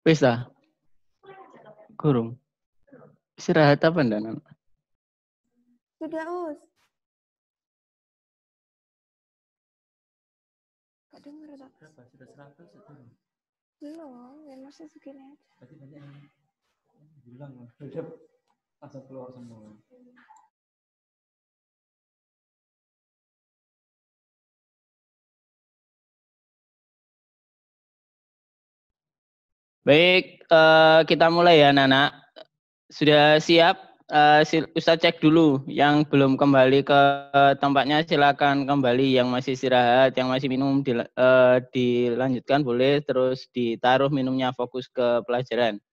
Wis dah, kurung. Istirahat apa ndak? Sudah, Us. Gak denger tak? Sudah 100 itu. Belum, ya masih segini aja. Berarti banyak yang bilang udah langsung keluar semua. Baik, kita mulai ya, Nana. Sudah siap? Ustaz cek dulu. Yang belum kembali ke tempatnya silakan kembali. Yang masih istirahat, yang masih minum dilanjutkan boleh. Terus ditaruh minumnya, fokus ke pelajaran.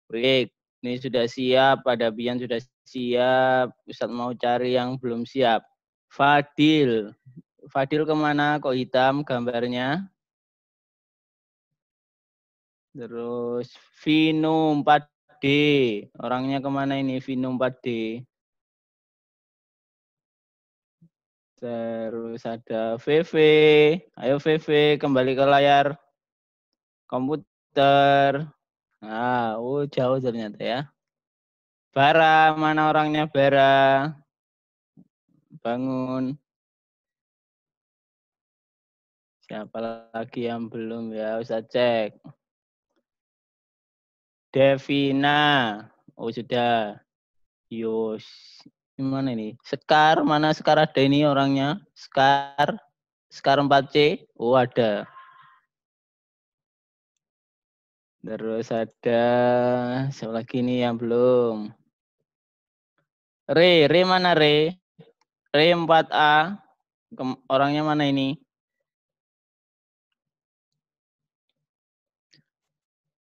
Baik, ini sudah siap. Pada Bian sudah siap. Ustaz mau cari yang belum siap. Fadil. Fadil kemana? Kok hitam gambarnya? Terus Vino 4D. Orangnya kemana ini Vino 4D? Terus ada VV. Ayo VV kembali ke layar komputer. Nah, jauh ternyata ya. Bara, mana orangnya Bara? Bangun. Siapa lagi yang belum ya? Usah cek. Devina. Oh sudah. Yus. Gimana ini? Sekar, mana Sekar ada ini orangnya? Sekar 4C. Oh ada. Terus ada siapa lagi nih yang belum? Re mana Re? Re 4A. Orangnya mana ini?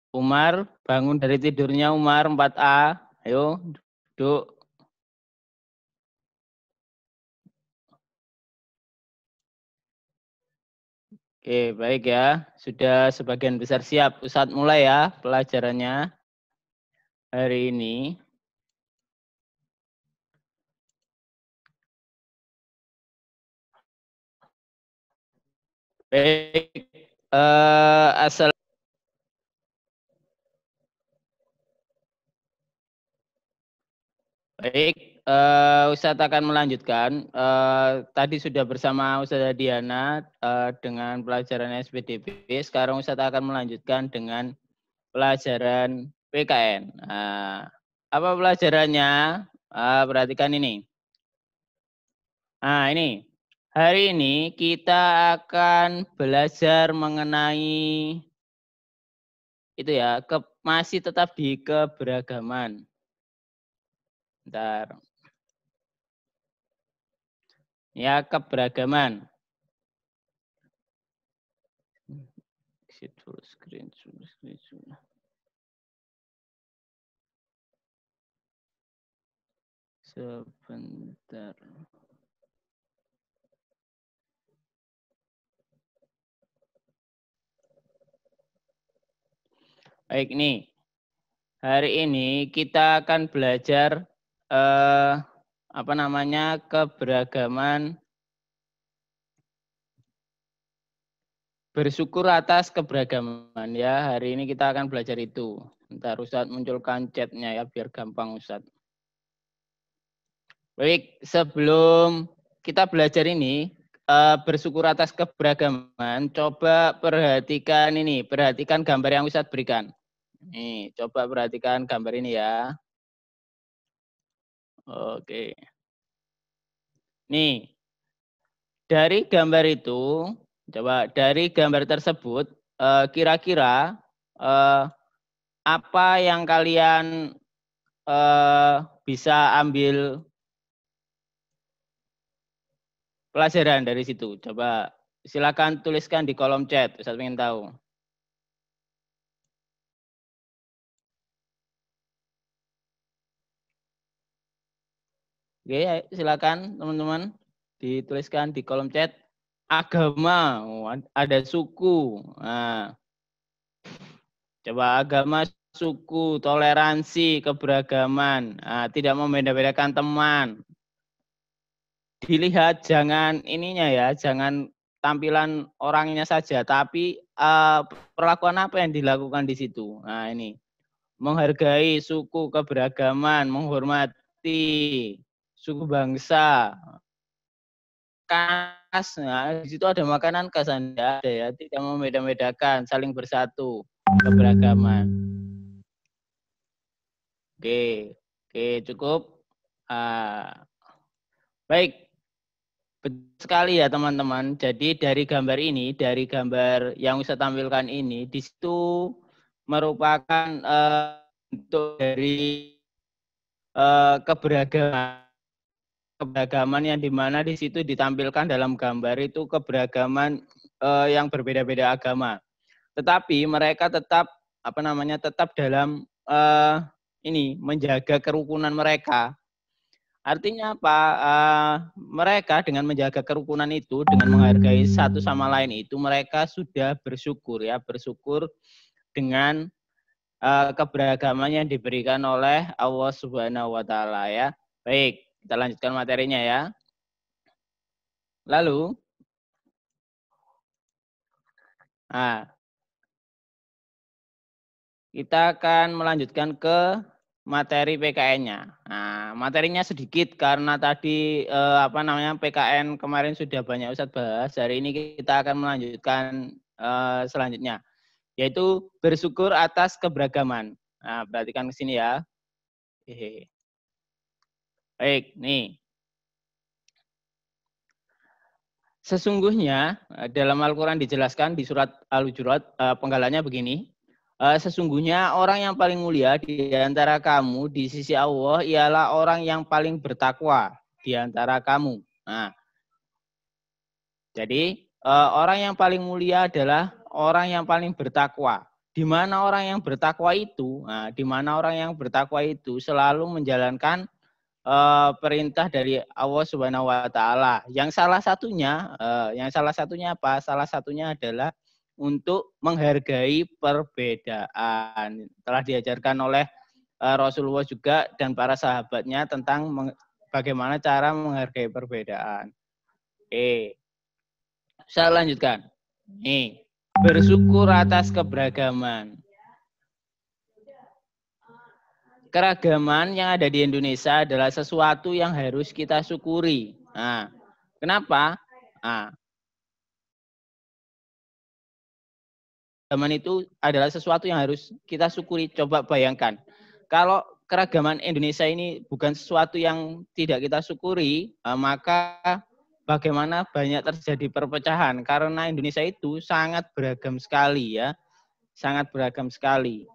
Umar, bangun dari tidurnya Umar 4A. Ayo, duduk. Oke, baik ya. Sudah sebagian besar siap. Ustadz mulai ya pelajarannya hari ini. Baik, asal baik, Ustadz akan melanjutkan. Tadi sudah bersama Ustazah Diana dengan pelajaran SPDB. Sekarang Ustadz akan melanjutkan dengan pelajaran PKN. Apa pelajarannya? Perhatikan ini. Nah, ini. Hari ini kita akan belajar mengenai itu ya, masih tetap di keberagaman. Bentar. Ya, keberagaman. Exit full screen. Sebentar. Baik, nih. Hari ini kita akan belajar apa namanya, keberagaman, bersyukur atas keberagaman ya. Hari ini kita akan belajar itu. Bentar Ustadz munculkan chatnya ya biar gampang Ustadz. Baik, sebelum kita belajar ini bersyukur atas keberagaman, coba perhatikan ini, perhatikan gambar yang Ustadz berikan. Nih, coba perhatikan gambar ini ya. Oke. Nih, dari gambar itu, coba dari gambar tersebut, kira-kira apa yang kalian bisa ambil pelajaran dari situ? Coba silakan tuliskan di kolom chat, Ustaz ingin tahu. Oke, silakan teman-teman dituliskan di kolom chat. Agama, ada suku. Nah, coba agama, suku, toleransi, keberagaman, tidak membeda-bedakan teman. Dilihat jangan ininya ya, jangan tampilan orangnya saja, tapi perlakuan apa yang dilakukan di situ. Nah ini, menghargai suku, keberagaman, menghormati suku bangsa, khas. Nah, di situ ada makanan khas Anda, ada ya, tidak membeda-bedakan, saling bersatu, keberagaman. Oke, cukup. Baik, betul sekali ya teman-teman. Jadi dari gambar ini, dari gambar yang saya tampilkan ini, di situ merupakan bentuk dari keberagaman yang dimana di situ ditampilkan dalam gambar itu keberagaman yang berbeda-beda agama. Tetapi mereka tetap tetap dalam ini menjaga kerukunan mereka. Artinya apa? Mereka dengan menjaga kerukunan itu, dengan menghargai satu sama lain itu, mereka sudah bersyukur ya, bersyukur dengan keberagaman yang diberikan oleh Allah Subhanahu wa Ta'ala ya. Baik, kita lanjutkan materinya ya. Lalu, kita akan melanjutkan ke materi PKN-nya. Nah, materinya sedikit karena tadi PKN kemarin sudah banyak Ustadz bahas. Hari ini kita akan melanjutkan selanjutnya, yaitu bersyukur atas keberagaman. Nah, perhatikan ke sini ya. Baik, nih. Sesungguhnya dalam Al-Quran dijelaskan di surat Al-Hujurat penggalannya begini. Sesungguhnya orang yang paling mulia di antara kamu di sisi Allah ialah orang yang paling bertakwa di antara kamu. Nah, jadi orang yang paling mulia adalah orang yang paling bertakwa. Di mana orang yang bertakwa itu? Nah, di mana orang yang bertakwa itu selalu menjalankan perintah dari Allah Subhanahu wa Ta'ala. Yang salah satunya apa? Salah satunya adalah untuk menghargai perbedaan. Telah diajarkan oleh Rasulullah juga dan para sahabatnya tentang bagaimana cara menghargai perbedaan. Saya lanjutkan. Nih, bersyukur atas keberagaman. Keragaman yang ada di Indonesia adalah sesuatu yang harus kita syukuri. Nah, kenapa? Nah, keragaman itu adalah sesuatu yang harus kita syukuri. Coba bayangkan, kalau keragaman Indonesia ini bukan sesuatu yang tidak kita syukuri, maka bagaimana banyak terjadi perpecahan. Karena Indonesia itu sangat beragam sekali ya, sangat beragam sekali.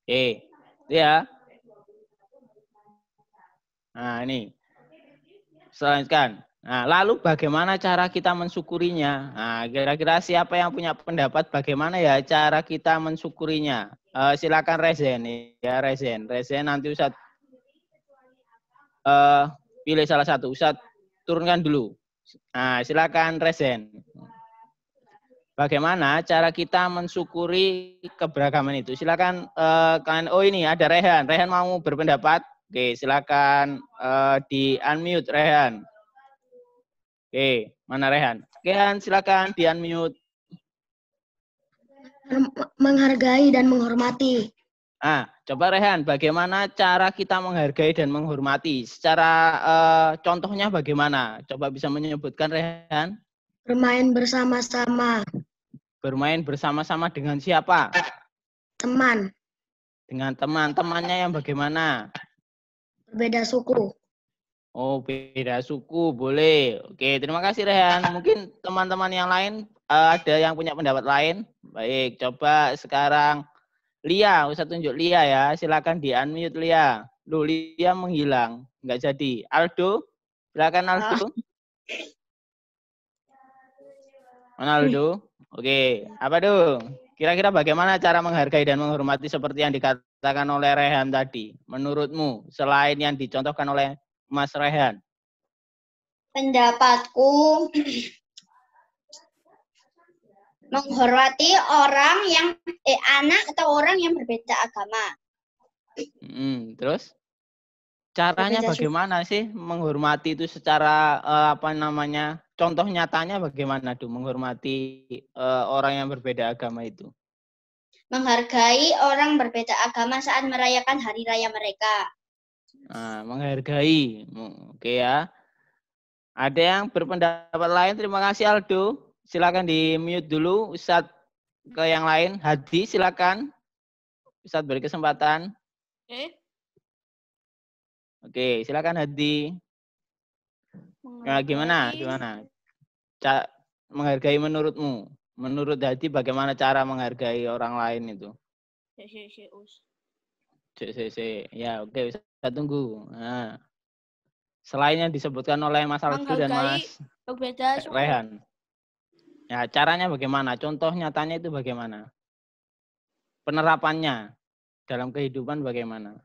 Oke, ya. Nah, ini. Selanjutkan. Nah, lalu bagaimana cara kita mensyukurinya? Nah, kira-kira siapa yang punya pendapat bagaimana ya cara kita mensyukurinya? Silakan Rezen ya, Rezen. Rezen nanti Ustadz pilih salah satu. Ustadz turunkan dulu. Nah, silakan Rezen. Bagaimana cara kita mensyukuri keberagaman itu? Silakan kalian. Oh, ini ada Rehan. Rehan mau berpendapat? Oke, silakan di unmute Rehan. Oke, mana Rehan? Rehan, silakan di unmute. Menghargai dan menghormati. Coba Rehan, bagaimana cara kita menghargai dan menghormati? Secara contohnya bagaimana? Coba bisa menyebutkan Rehan? Bermain bersama-sama. Bermain bersama-sama dengan siapa? Teman. Dengan teman. Temannya yang bagaimana? Berbeda suku. Oh, beda suku, boleh. Oke, terima kasih Rehan. Mungkin teman-teman yang lain ada yang punya pendapat lain? Baik, coba sekarang Lia, usah tunjuk Lia ya. Silakan di unmute Lia. Loh, Lia menghilang, nggak jadi. Aldo, silakan Aldo. Mana Aldo? Oke, apa dong? Kira-kira bagaimana cara menghargai dan menghormati seperti yang dikatakan oleh Rehan tadi? Menurutmu, selain yang dicontohkan oleh Mas Rehan? Pendapatku, menghormati orang yang anak atau orang yang berbeda agama. Terus caranya bagaimana sih menghormati itu secara contoh nyatanya bagaimana tuh menghormati orang yang berbeda agama itu? Menghargai orang berbeda agama saat merayakan hari raya mereka. Nah, menghargai, oke ya. Ada yang berpendapat lain? Terima kasih Aldo. Silakan di mute dulu. Ustadz ke yang lain. Hadi silakan. Ustadz beri kesempatan. Oke, silakan Hadi. Nah, gimana? Menghargai menurutmu? Menurut Hadi bagaimana cara menghargai orang lain itu? Ya, oke, saya tunggu. Nah, selain yang disebutkan oleh Mas Aldo dan Mas Rehan. Ya, caranya bagaimana? Contoh nyatanya itu bagaimana? Penerapannya dalam kehidupan bagaimana?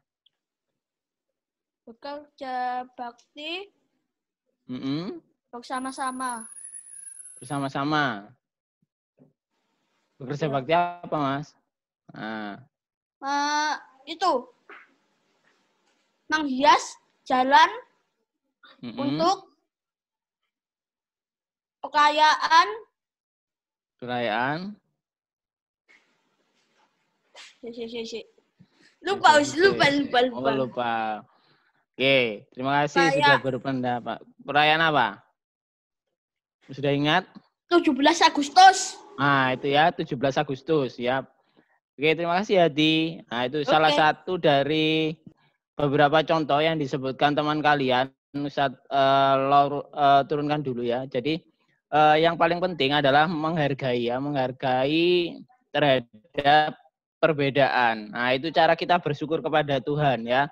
Bekerja bakti bersama-sama. Bersama-sama. Bekerja bakti apa, Mas? Itu menghias jalan untuk perayaan. Lupa. Oh, lupa. Oke, terima kasih sudah berpendapat. Perayaan apa? Sudah ingat? 17 Agustus. Nah, itu ya, 17 Agustus ya. Oke, terima kasih Hadi. Nah, itu salah satu dari beberapa contoh yang disebutkan teman kalian. Ustadz turunkan dulu ya. Jadi yang paling penting adalah menghargai ya, menghargai terhadap perbedaan. Nah, itu cara kita bersyukur kepada Tuhan ya.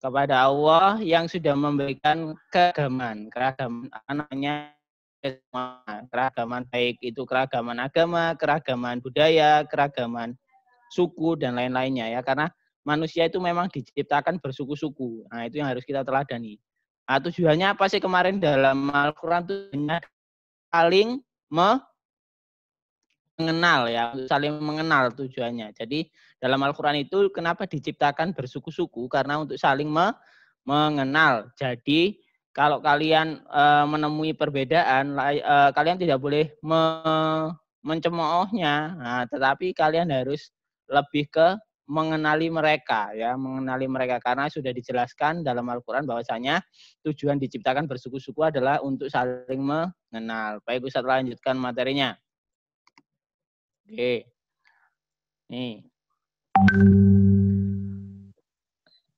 Kepada Allah yang sudah memberikan keragaman anaknya, keragaman baik itu keragaman agama, keragaman budaya, keragaman suku dan lain-lainnya ya, karena manusia itu memang diciptakan bersuku-suku. Nah, itu yang harus kita teladani. Nah, tujuannya apa sih kemarin dalam Al-Qur'an itu saling mengenal ya, saling mengenal tujuannya. Jadi dalam Al-Qur'an itu kenapa diciptakan bersuku-suku? Karena untuk saling mengenal. Jadi kalau kalian menemui perbedaan, kalian tidak boleh mencemoohnya, nah, tetapi kalian harus lebih ke mengenali mereka, ya, mengenali mereka, karena sudah dijelaskan dalam Al-Quran bahwasanya tujuan diciptakan bersuku-suku adalah untuk saling mengenal. Baik, Ustaz lanjutkan materinya. Oke, nih.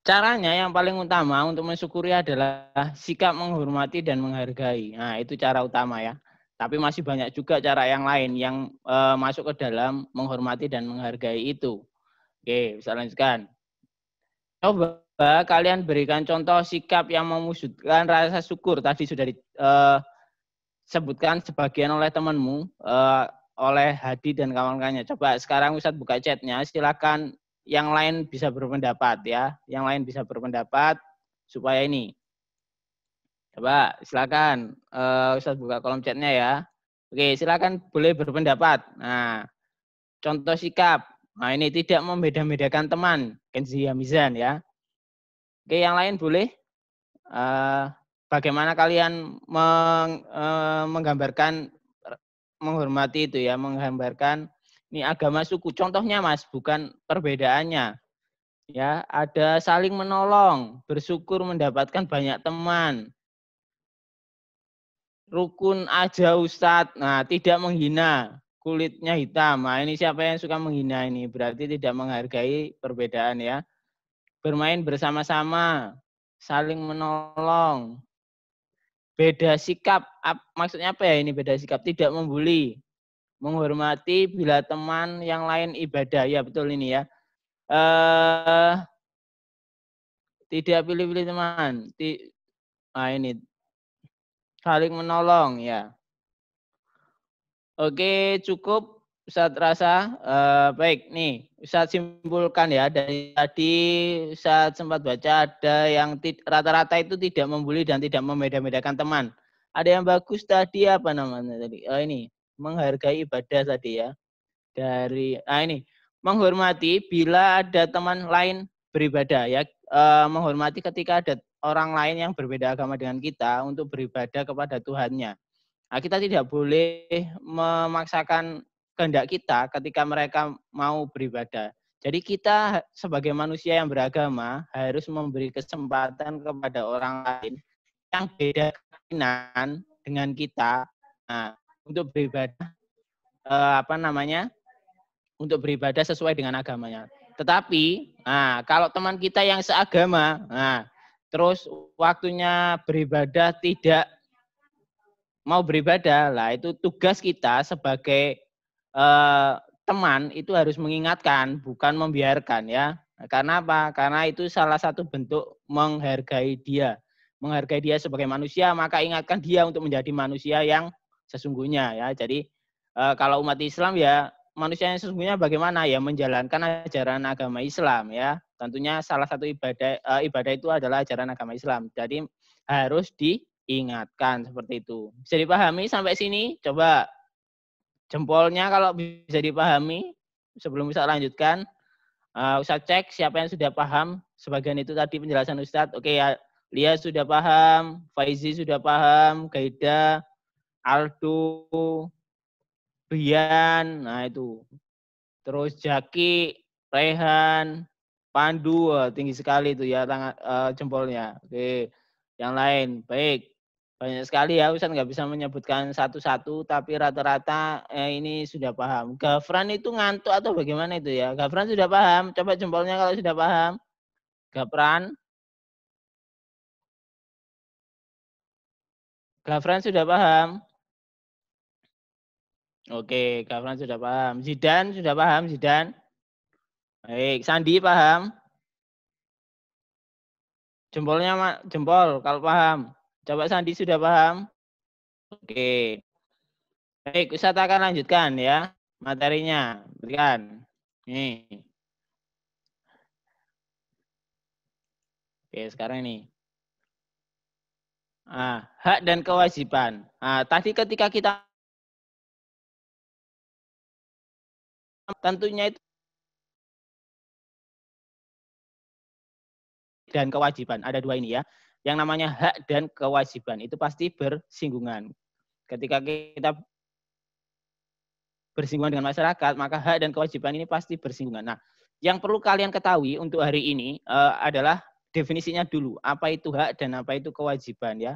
Caranya yang paling utama untuk mensyukuri adalah sikap menghormati dan menghargai. Nah, itu cara utama ya. Tapi masih banyak juga cara yang lain yang masuk ke dalam menghormati dan menghargai itu. Oke, bisa lanjutkan. Coba kalian berikan contoh sikap yang mewujudkan rasa syukur. Tadi sudah disebutkan sebagian oleh temanmu, oleh Hadi dan kawan-kawannya. Coba sekarang Ustadz buka chatnya, silakan. Yang lain bisa berpendapat ya, yang lain bisa berpendapat supaya ini. Coba silakan Ustadz buka kolom chatnya ya. Oke, silakan boleh berpendapat. Nah, contoh sikap. Nah, ini tidak membeda-bedakan teman, Kenzi Hamizan ya. Oke, yang lain boleh. Bagaimana kalian menggambarkan menghormati itu ya, menggambarkan ini agama suku. Contohnya Mas, bukan perbedaannya. Ya, ada saling menolong, bersyukur mendapatkan banyak teman. Rukun aja Ustadz. Nah, tidak menghina, kulitnya hitam. Nah, ini siapa yang suka menghina ini? Berarti tidak menghargai perbedaan ya. Bermain bersama-sama, saling menolong. Beda sikap, maksudnya apa ya ini beda sikap? Tidak membuli. Menghormati bila teman yang lain ibadah. Ya betul ini ya. Tidak pilih-pilih teman. Nah ini. Saling menolong ya. Oke cukup Ustadz Rasa. Baik nih Ustadz simpulkan ya. Dari tadi Ustadz sempat baca ada yang rata-rata itu tidak membuli dan tidak membeda-bedakan teman. Ada yang bagus tadi apa namanya tadi? Ini. Menghargai ibadah tadi ya. Ini menghormati bila ada teman lain beribadah ya, menghormati ketika ada orang lain yang berbeda agama dengan kita untuk beribadah kepada Tuhannya. Nah, kita tidak boleh memaksakan kehendak kita ketika mereka mau beribadah. Jadi kita sebagai manusia yang beragama harus memberi kesempatan kepada orang lain yang beda keyakinan dengan kita, nah, untuk beribadah untuk beribadah sesuai dengan agamanya. Tetapi, kalau teman kita yang seagama, terus waktunya beribadah tidak mau beribadah, lah itu tugas kita sebagai teman itu harus mengingatkan, bukan membiarkan ya. Karena apa? Karena itu salah satu bentuk menghargai dia. Menghargai dia sebagai manusia, maka ingatkan dia untuk menjadi manusia yang sesungguhnya ya. Jadi kalau umat Islam ya manusia yang sesungguhnya bagaimana ya menjalankan ajaran agama Islam ya. Tentunya salah satu ibadah itu adalah ajaran agama Islam. Jadi harus diingatkan seperti itu. Bisa dipahami sampai sini? Coba jempolnya kalau bisa dipahami sebelum bisa lanjutkan. Ustadz cek siapa yang sudah paham sebagian itu tadi penjelasan Ustadz. Oke ya, Lia sudah paham, Faizi sudah paham, Gaida, Aldo, Bian, nah itu. Terus Jaki, Rehan, Pandu, tinggi sekali itu ya jempolnya. Oke, yang lain baik. Banyak sekali ya, Ustaz nggak bisa menyebutkan satu-satu, tapi rata-rata ini sudah paham. Gafran itu ngantuk atau bagaimana itu ya? Gafran sudah paham, coba jempolnya kalau sudah paham. Gafran sudah paham. Oke, Gafran sudah paham. Zidan sudah paham, Zidan. Baik, Sandi paham? Jempolnya jempol kalau paham. Coba Sandi sudah paham? Oke. Baik, Ustaz akan lanjutkan ya materinya. Berikan. Nih. Oke, sekarang ini. Hak dan kewajiban. Tadi ketika kita tentunya itu dan kewajiban. Ada dua ini ya. yang namanya hak dan kewajiban itu pasti bersinggungan. Ketika kita bersinggungan dengan masyarakat, maka hak dan kewajiban ini pasti bersinggungan. Nah, yang perlu kalian ketahui untuk hari ini adalah definisinya dulu. Apa itu hak dan apa itu kewajiban ya.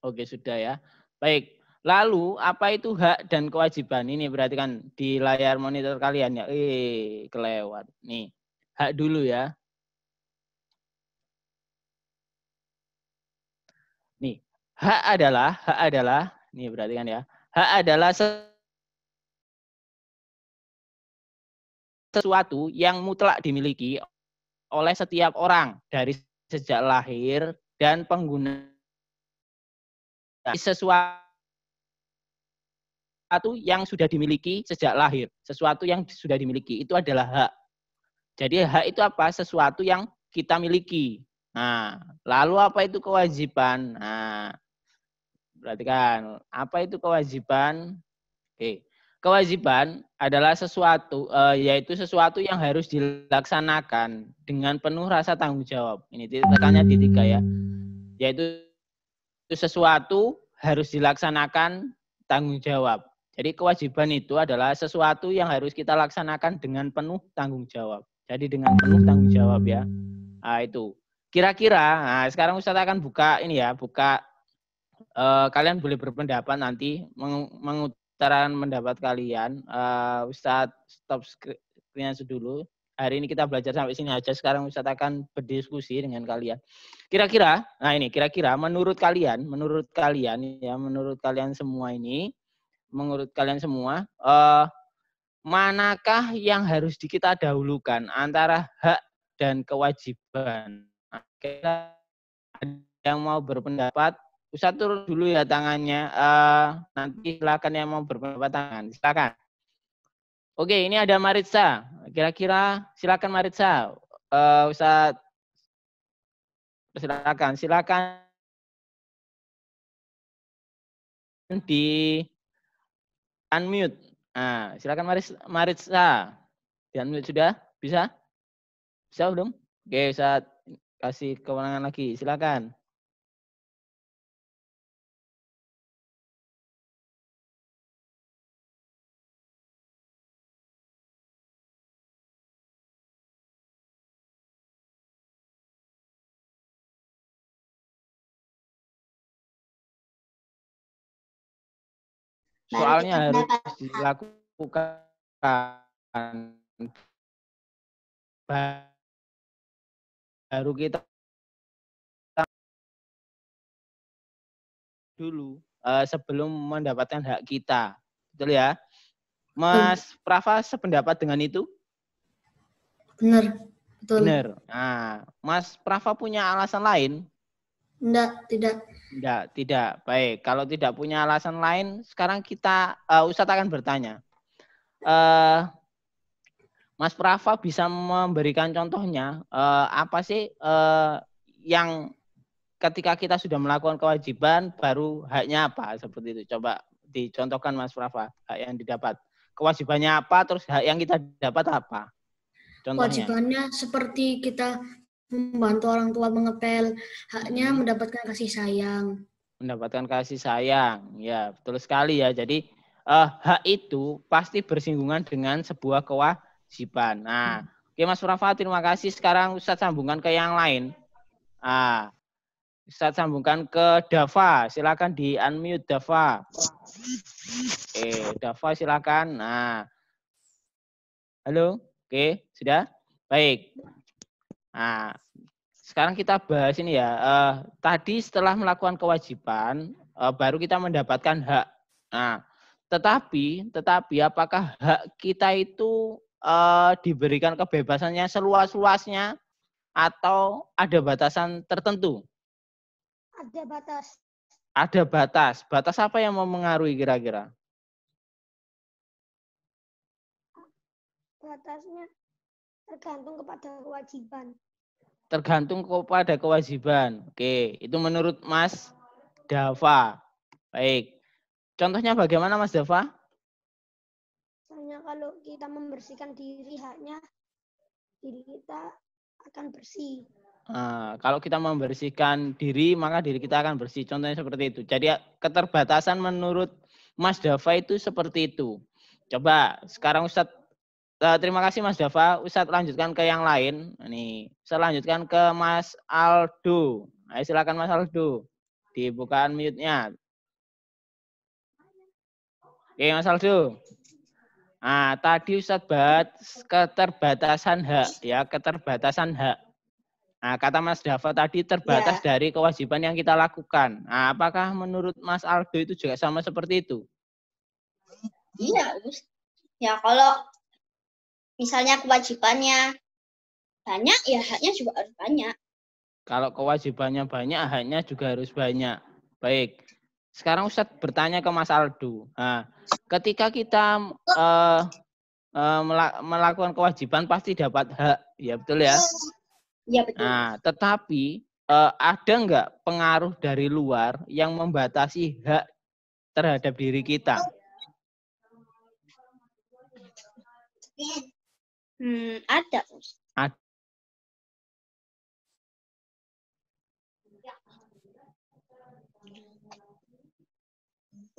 Oke, sudah ya. Baik. Lalu, apa itu hak dan kewajiban? Ini berarti kan di layar monitor kalian ya. Kelewat. Nih, hak dulu ya. Nih, hak adalah, nih berarti kan ya. Hak adalah sesuatu yang mutlak dimiliki oleh setiap orang dari sejak lahir dan pengguna sesuatu yang sudah dimiliki sejak lahir, sesuatu yang sudah dimiliki itu adalah hak. Jadi hak itu apa? Sesuatu yang kita miliki. Nah, lalu apa itu kewajiban? Nah, berarti kan apa itu kewajiban? Oke. Kewajiban adalah sesuatu, yaitu sesuatu yang harus dilaksanakan dengan penuh rasa tanggung jawab. Ini tekannya di 3 ya. Yaitu sesuatu harus dilaksanakan tanggung jawab. Jadi kewajiban itu adalah sesuatu yang harus kita laksanakan dengan penuh tanggung jawab. Jadi dengan penuh tanggung jawab ya. Nah, itu. Kira-kira, nah sekarang Ustadz akan buka ini ya, kalian boleh berpendapat nanti mengutarakan pendapat kalian. Ustadz stop screen-nya dulu. Hari ini kita belajar sampai sini aja. Sekarang Ustadz akan berdiskusi dengan kalian. Kira-kira, nah ini kira-kira menurut kalian semua, manakah yang harus kita dahulukan antara hak dan kewajiban? Kira yang mau berpendapat, Ustadz turun dulu ya tangannya. Nanti silakan yang mau berpendapat tangan. Silakan. Oke, ini ada Maritza. Kira-kira silakan Maritza. Ustadz, silakan di unmute. Nah, silakan Maritza. Di unmute sudah? Bisa? Bisa belum? Oke, Ustadz kasih kewenangan lagi. Silakan. Soalnya harus dilakukan baru kita dulu sebelum mendapatkan hak kita. Betul ya? Mas Prafa sependapat dengan itu? Benar, betul. Benar. Nah, Mas Prafa punya alasan lain? Tidak. Tidak. Baik, kalau tidak punya alasan lain, sekarang kita Ustadz akan bertanya. Mas Prafa bisa memberikan contohnya apa sih yang ketika kita sudah melakukan kewajiban baru haknya apa seperti itu? Coba dicontohkan Mas Prafa, hak yang didapat. Kewajibannya apa, terus hak yang kita dapat apa? Contohnya. Kewajibannya seperti kita membantu orang tua mengepel, haknya mendapatkan kasih sayang. Mendapatkan kasih sayang, ya betul sekali ya. Jadi hak itu pasti bersinggungan dengan sebuah kewajiban. Nah, oke Mas Prafa, terima kasih. Sekarang Ustadz sambungkan ke yang lain. Ustadz sambungkan ke Dava. Silakan di unmute Dava. Oke, Dava silakan. Nah, halo, oke sudah, baik. Nah, sekarang kita bahas ini ya. Tadi setelah melakukan kewajiban, baru kita mendapatkan hak. Nah, tetapi apakah hak kita itu diberikan kebebasannya seluas-luasnya atau ada batasan tertentu? Ada batas. Ada batas. Batas apa yang mempengaruhi kira-kira? Batasnya tergantung kepada kewajiban. Tergantung kepada kewajiban. Oke, itu menurut Mas Dava. Baik. Contohnya bagaimana Mas Dava? Misalnya kalau kita membersihkan diri, haknya diri kita akan bersih. Kalau kita membersihkan diri, maka diri kita akan bersih. Contohnya seperti itu. Jadi keterbatasan menurut Mas Dava itu seperti itu. Coba sekarang Ustadz, terima kasih Mas Dava. Ustadz lanjutkan ke yang lain. Nih, saya lanjutkan ke Mas Aldo. Ayo silakan Mas Aldo. Dibukaan mute-nya. Oke Mas Aldo. Tadi Ustadz bahas keterbatasan hak, ya, keterbatasan hak. Kata Mas Dava tadi terbatas dari kewajiban yang kita lakukan. Apakah menurut Mas Aldo itu juga sama seperti itu? Iya, Us. Ya kalau misalnya kewajibannya banyak, ya haknya juga harus banyak. Kalau kewajibannya banyak, haknya juga harus banyak. Baik. Sekarang Ustadz bertanya ke Mas Aldo. Ketika kita melakukan kewajiban pasti dapat hak, ya betul ya? Iya betul. Tetapi ada nggak pengaruh dari luar yang membatasi hak terhadap diri kita? Ada.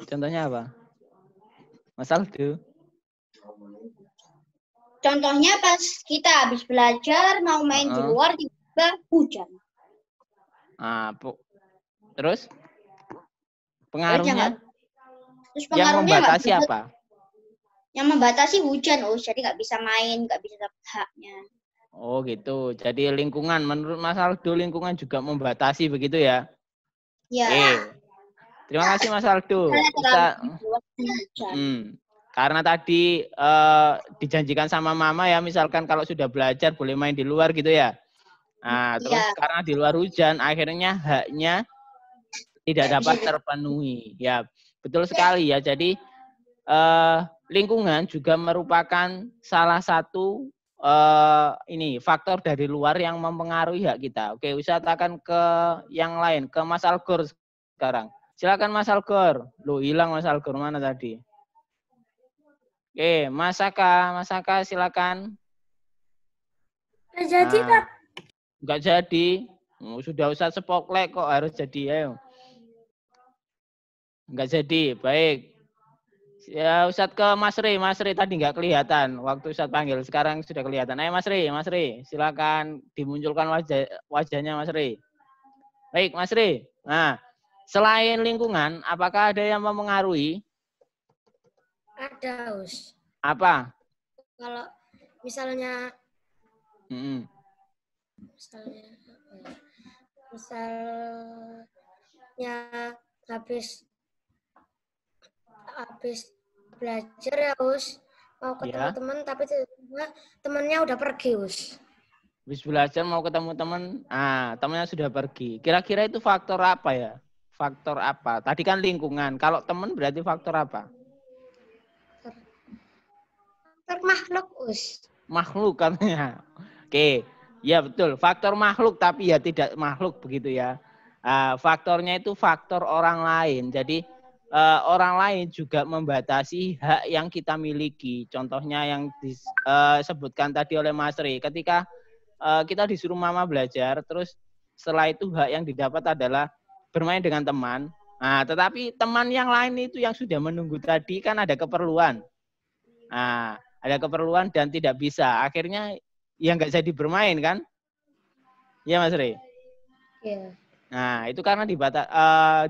Contohnya apa? Mas Aldo? Contohnya pas kita habis belajar mau main di luar tiba-tiba hujan. Terus pengaruhnya? Terus yang membatasi apa? Yang membatasi hujan, jadi nggak bisa main, nggak bisa dapat haknya. Oh gitu. Jadi lingkungan, menurut Mas Aldo lingkungan juga membatasi begitu ya? Iya. Terima kasih Mas Aldo. Karena tadi dijanjikan sama mama ya, misalkan kalau sudah belajar boleh main di luar gitu ya. Terus karena di luar hujan, akhirnya haknya tidak dapat terpenuhi. Ya, betul sekali ya. Jadi lingkungan juga merupakan salah satu faktor dari luar yang mempengaruhi hak kita. Oke, Ustadz akan ke yang lain, ke Mas Algor sekarang. Silakan Mas Algor. Loh, hilang Mas Algor, mana tadi? Oke, Mas Saka silakan. Nggak jadi, Kak. Nggak jadi. Sudah Ustadz sepoklek kok harus jadi, ayo. Nggak jadi, baik. Ya Ustadz ke Mas Ri. Mas Ri tadi nggak kelihatan waktu Ustadz panggil, sekarang sudah kelihatan. Ayo Mas Ri, silakan dimunculkan wajahnya Mas Ri. Baik Mas Ri. Selain lingkungan, apakah ada yang mempengaruhi? Ada, Us. Apa? Kalau misalnya habis belajar ya, Us, mau ketemu teman tapi tiba-tiba temannya udah pergi, Us. Habis belajar mau ketemu teman, temannya sudah pergi. Kira-kira itu faktor apa ya? Faktor apa? Tadi kan lingkungan. Kalau teman berarti faktor apa? Faktor makhluk, Us. Makhluk katanya. Oke. Ya betul. Faktor makhluk tapi ya tidak makhluk begitu ya. Faktornya itu faktor orang lain. Jadi orang lain juga membatasi hak yang kita miliki. Contohnya yang disebutkan tadi oleh Mas Ri. Ketika kita disuruh mama belajar, terus setelah itu hak yang didapat adalah bermain dengan teman. Tetapi teman yang lain itu yang sudah menunggu tadi kan ada keperluan. Ada keperluan dan tidak bisa. Akhirnya ya nggak jadi bermain kan? Iya Mas Ri? Iya. Itu karena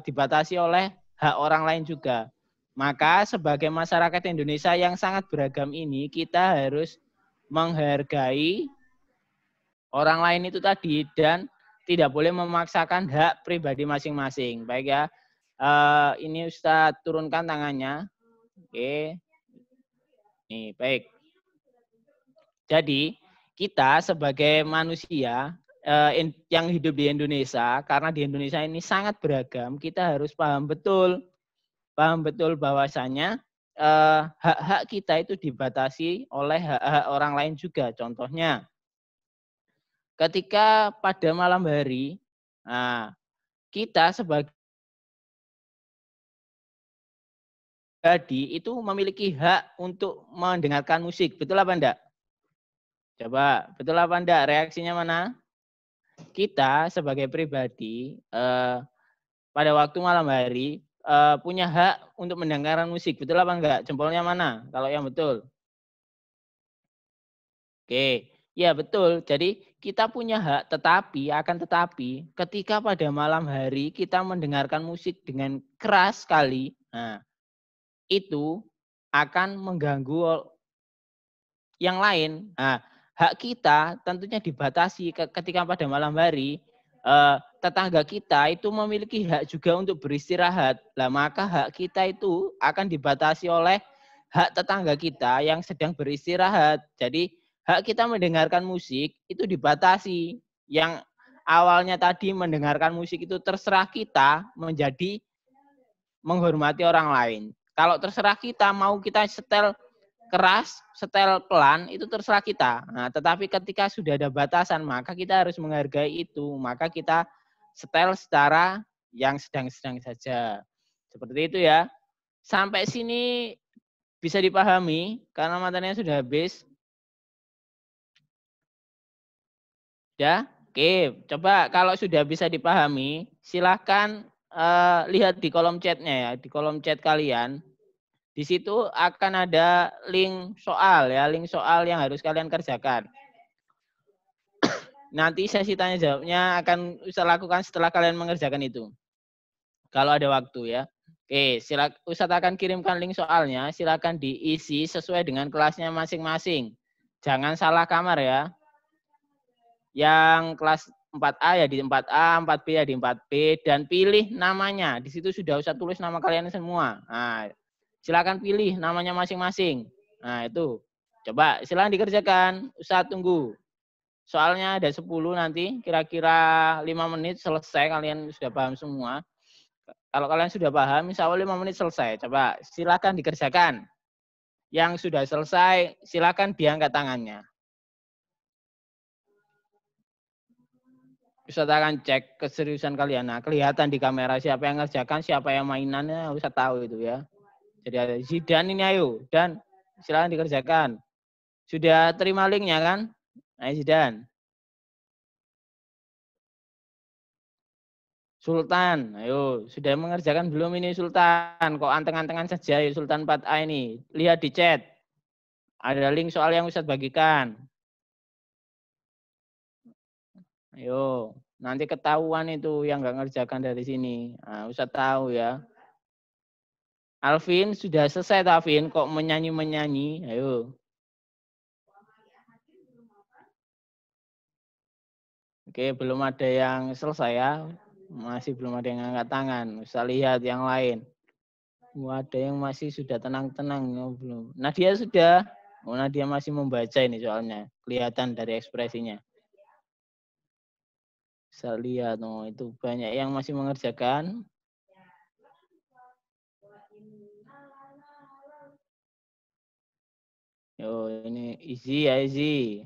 dibatasi oleh hak orang lain juga. Maka sebagai masyarakat Indonesia yang sangat beragam ini, kita harus menghargai orang lain itu tadi dan tidak boleh memaksakan hak pribadi masing-masing. Baik ya, ini Ustadz turunkan tangannya. Oke, nih baik. Jadi kita sebagai manusia yang hidup di Indonesia, karena di Indonesia ini sangat beragam, kita harus paham betul bahwasanya hak-hak kita itu dibatasi oleh hak-hak orang lain juga. Contohnya, ketika pada malam hari, kita sebagai pribadi itu memiliki hak untuk mendengarkan musik. Betul apa enggak? Coba, betul apa enggak? Reaksinya mana? Kita sebagai pribadi pada waktu malam hari punya hak untuk mendengarkan musik. Betul apa enggak? Jempolnya mana? Kalau yang betul. Oke, ya betul. Jadi kita punya hak, tetapi ketika pada malam hari kita mendengarkan musik dengan keras sekali, nah, itu akan mengganggu yang lain. Nah, hak kita tentunya dibatasi ketika pada malam hari tetangga kita itu memiliki hak juga untuk beristirahat. Lah maka hak kita itu akan dibatasi oleh hak tetangga kita yang sedang beristirahat. Jadi hak kita mendengarkan musik itu dibatasi. Yang awalnya tadi mendengarkan musik itu terserah kita menjadi menghormati orang lain. Kalau terserah kita mau kita setel keras, setel pelan, itu terserah kita. Nah, tetapi ketika sudah ada batasan, maka kita harus menghargai itu. Maka kita setel secara yang sedang-sedang saja. Seperti itu ya. Sampai sini bisa dipahami karena materinya sudah habis. Ya, oke. Coba kalau sudah bisa dipahami, silahkan lihat di kolom chatnya ya, di kolom chat kalian. Di situ akan ada link soal ya, link soal yang harus kalian kerjakan. Nanti sesi tanya jawabnya akan Ustaz lakukan setelah kalian mengerjakan itu. Kalau ada waktu ya. Oke, Ustaz akan kirimkan link soalnya, silakan diisi sesuai dengan kelasnya masing-masing. Jangan salah kamar ya. Yang kelas 4A ya di 4A, 4B ya di 4B, dan pilih namanya. Di situ sudah Ustaz tulis nama kalian semua. Nah, silakan pilih namanya masing-masing. Nah, itu. Coba silakan dikerjakan. Ustaz tunggu. Soalnya ada 10 nanti, kira-kira 5 menit selesai, kalian sudah paham semua. Kalau kalian sudah paham, insya Allah 5 menit selesai. Coba silakan dikerjakan. Yang sudah selesai, silakan diangkat tangannya. Ustaz akan cek keseriusan kalian. Nah, kelihatan di kamera siapa yang ngerjakan, siapa yang mainannya, Ustaz tahu itu ya. Jadi ada Zidan ini ayo. Dan silakan dikerjakan. Sudah terima linknya kan? Ayo Zidan. Sultan, ayo. Sudah mengerjakan belum ini Sultan? Kok anteng-antengan saja ya Sultan 4A ini. Lihat di chat. Ada link soal yang Ustaz bagikan. Ayo, nanti ketahuan itu yang nggak ngerjakan dari sini. Nah, Ustaz tahu ya. Alvin, sudah selesai Alvin, kok menyanyi-menyanyi? Ayo. Oke, belum ada yang selesai ya. Masih belum ada yang angkat tangan. Ustaz lihat yang lain. Ada yang masih sudah tenang-tenang. Oh, belum. Nadia sudah. Oh, Nadia masih membaca ini soalnya. Kelihatan dari ekspresinya. Saya lihat, oh itu banyak yang masih mengerjakan. Yo, ini easy ya, easy.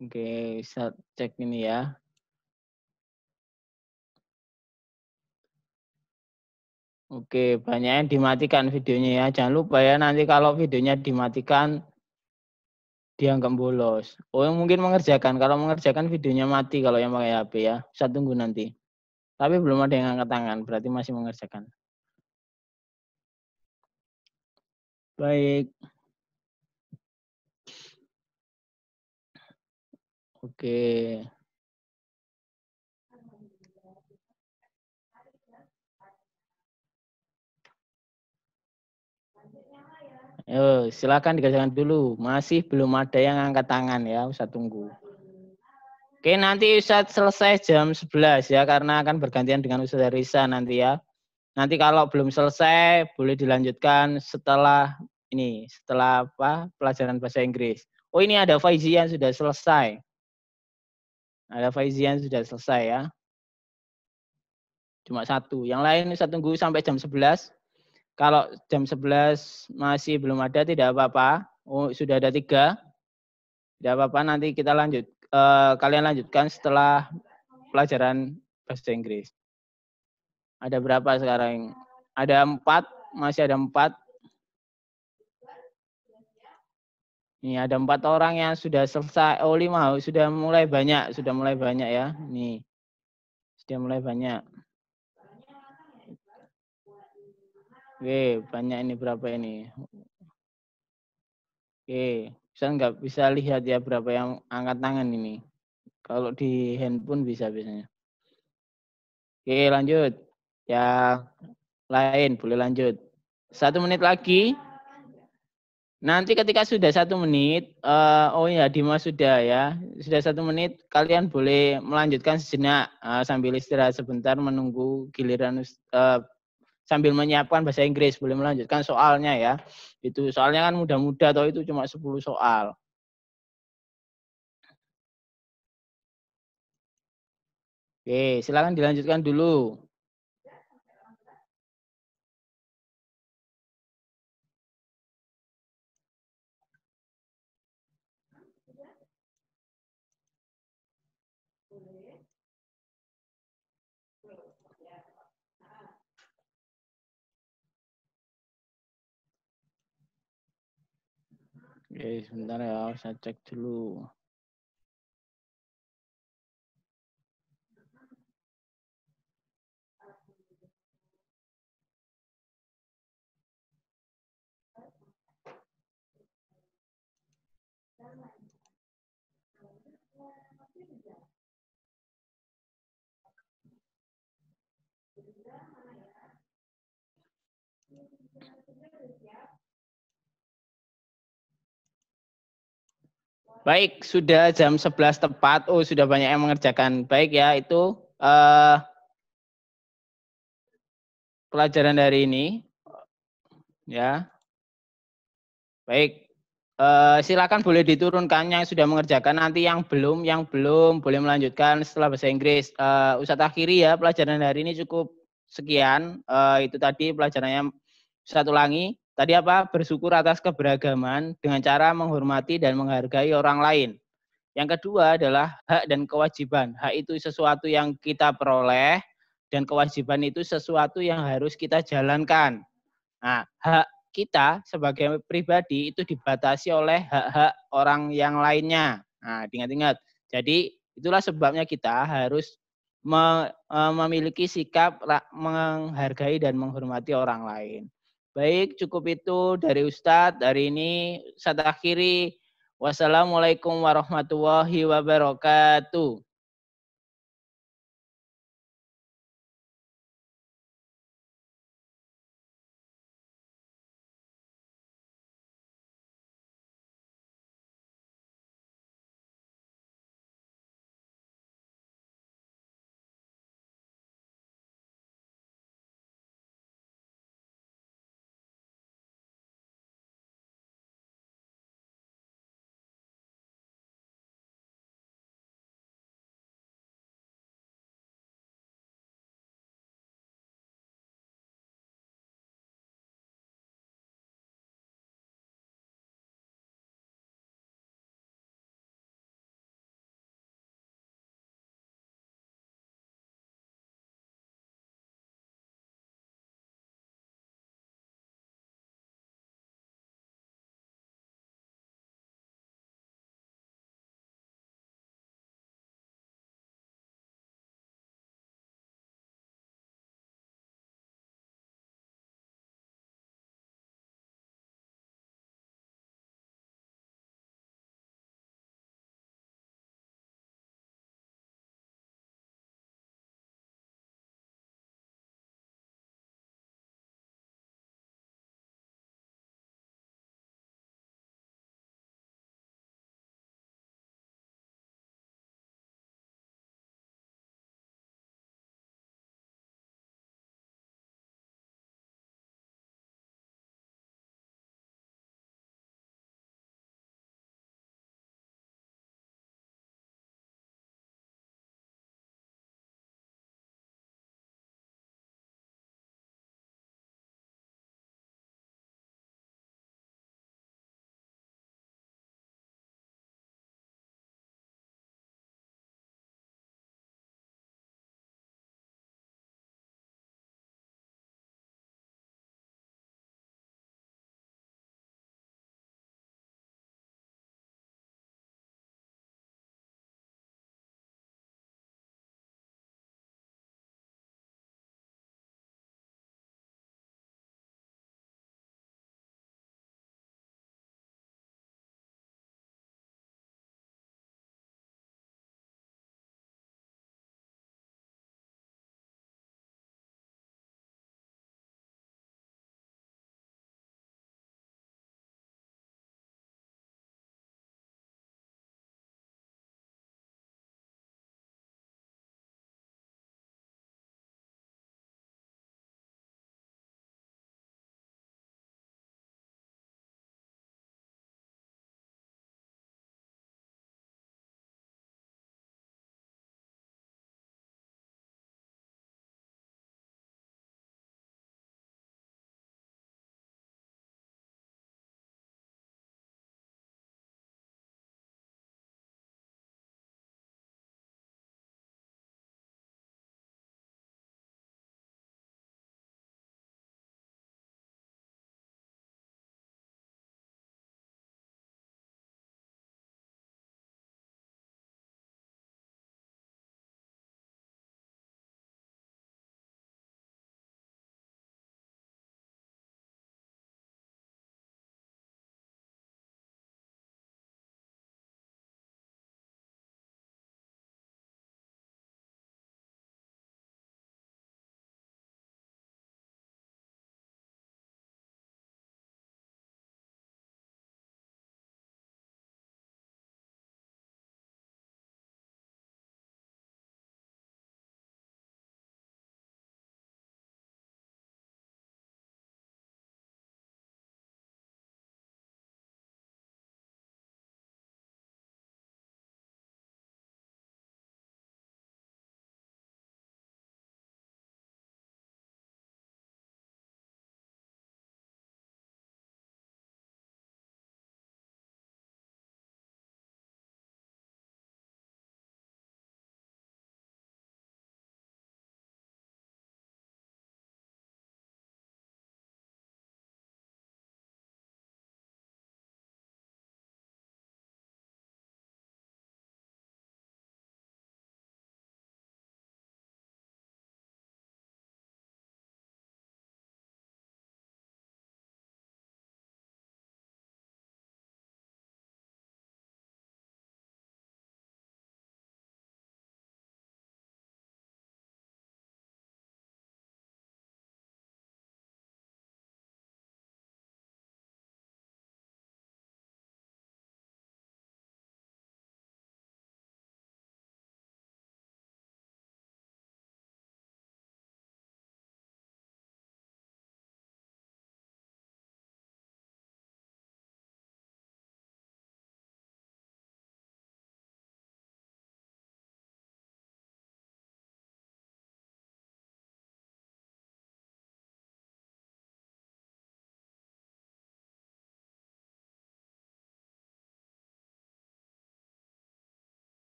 Oke, saya cek ini ya. Oke, banyak yang dimatikan videonya ya. Jangan lupa ya, nanti kalau videonya dimatikan, dia nggak bolos. Oh, yang mungkin mengerjakan. Kalau mengerjakan videonya mati kalau yang pakai HP ya. Saya tunggu nanti. Tapi belum ada yang angkat tangan, berarti masih mengerjakan. Baik. Oke. Yo, silakan dikerjakan dulu. Masih belum ada yang angkat tangan ya, Ustaz tunggu. Oke, nanti Ustaz selesai jam 11 ya, karena akan bergantian dengan Ustaz Risa nanti ya. Nanti kalau belum selesai, boleh dilanjutkan setelah ini, setelah apa? Pelajaran bahasa Inggris. Oh, ini ada Faizi yang sudah selesai. Ada Faizi yang sudah selesai ya. Cuma satu. Yang lain Ustaz tunggu sampai jam 11. Kalau jam 11 masih belum ada, tidak apa-apa. Oh, sudah ada 3. Tidak apa-apa, nanti kita lanjut. Kalian lanjutkan setelah pelajaran bahasa Inggris. Ada berapa sekarang Ada 4, masih ada 4. Nih ada 4 orang yang sudah selesai. Oh 5, sudah mulai banyak ya. Nih, sudah mulai banyak. Oke, banyak ini berapa ini? Oke, saya nggak bisa lihat ya berapa yang angkat tangan ini. Kalau di handphone bisa biasanya. Oke, lanjut. Yang lain boleh lanjut. 1 menit lagi. Nanti ketika sudah 1 menit, oh ya Dimas sudah ya. Sudah 1 menit, kalian boleh melanjutkan sejenak sambil istirahat sebentar menunggu giliran sambil menyiapkan bahasa Inggris. Boleh melanjutkan soalnya ya. Itu soalnya kan mudah-mudah atau itu cuma 10 soal. Oke, silakan dilanjutkan dulu. Oke, sebentar ya, saya cek dulu. Baik, sudah jam 11 tepat. Oh, sudah banyak yang mengerjakan. Baik ya, itu pelajaran hari ini. Ya. Baik. Silakan boleh diturunkan yang sudah mengerjakan. Nanti yang belum boleh melanjutkan setelah bahasa Inggris. Ustadz akhiri ya, pelajaran hari ini cukup sekian. Itu tadi pelajarannya. Saya ulangi. Tadi apa? Bersyukur atas keberagaman dengan cara menghormati dan menghargai orang lain. Yang kedua adalah hak dan kewajiban. Hak itu sesuatu yang kita peroleh dan kewajiban itu sesuatu yang harus kita jalankan. Nah, hak kita sebagai pribadi itu dibatasi oleh hak-hak orang yang lainnya. Nah, ingat-ingat. Jadi itulah sebabnya kita harus memiliki sikap menghargai dan menghormati orang lain. Baik, cukup itu dari Ustadz. Hari ini saya akhiri. Wassalamualaikum warahmatullahi wabarakatuh.